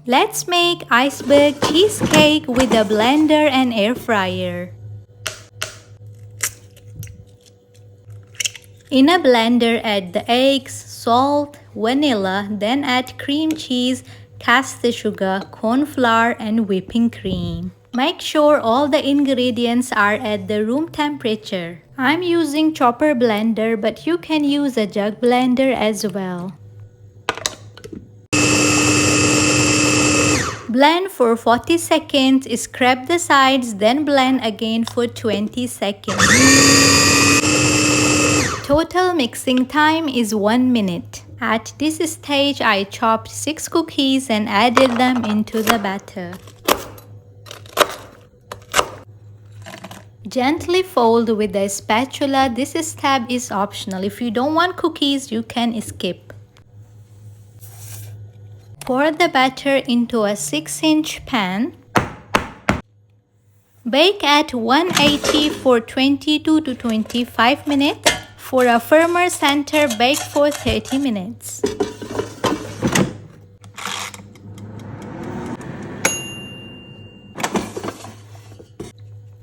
Let's make iceberg cheesecake with a blender and air fryer. In a blender, add the eggs, salt, vanilla, then add cream cheese, castor sugar, cornflour, and whipping cream. Make sure all the ingredients are at the room temperature. I'm using chopper blender, but you can use a jug blender as well. Blend for 40 seconds, scrape the sides, then blend again for 20 seconds. Total mixing time is 1 minute. At this stage, I chopped 6 cookies and added them into the batter. Gently fold with a spatula. This step is optional. If you don't want cookies, you can skip. Pour the batter into a 6-inch pan. Bake at 180 for 22 to 25 minutes. For a firmer center, bake for 30 minutes.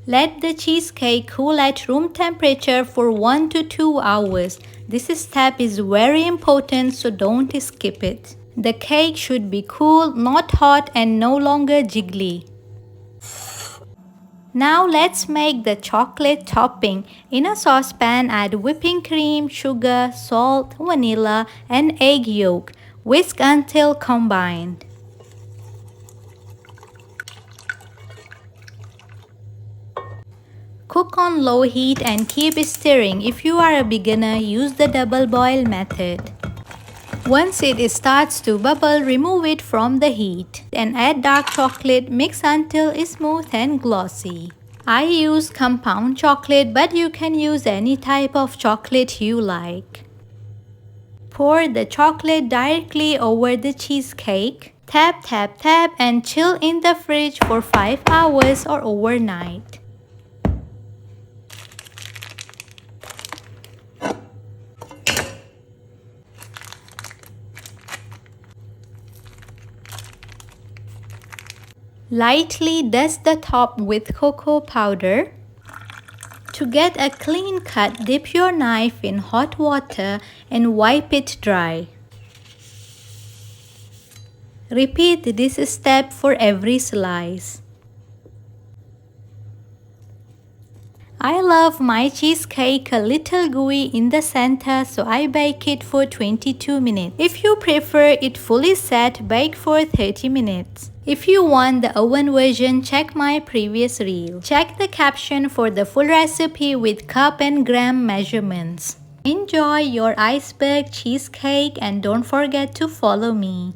Let the cheesecake cool at room temperature for 1 to 2 hours. This step is very important, so don't skip it. The cake should be cool, not hot, and no longer jiggly. Now let's make the chocolate topping. In a saucepan, add whipping cream, sugar, salt, vanilla, and egg yolk. Whisk until combined. Cook on low heat and keep stirring. If you are a beginner, use the double boil method. Once it starts to bubble, remove it from the heat and add dark chocolate. Mix until smooth and glossy. I use compound chocolate, but you can use any type of chocolate you like. Pour the chocolate directly over the cheesecake. Tap, tap, tap, and chill in the fridge for 5 hours or overnight. Lightly dust the top with cocoa powder. To get a clean cut, dip your knife in hot water and wipe it dry. Repeat this step for every slice. I love my cheesecake a little gooey in the center, so I bake it for 22 minutes. If you prefer it fully set, bake for 30 minutes. If you want the oven version, check my previous reel. Check the caption for the full recipe with cup and gram measurements. Enjoy your iceberg cheesecake and don't forget to follow me.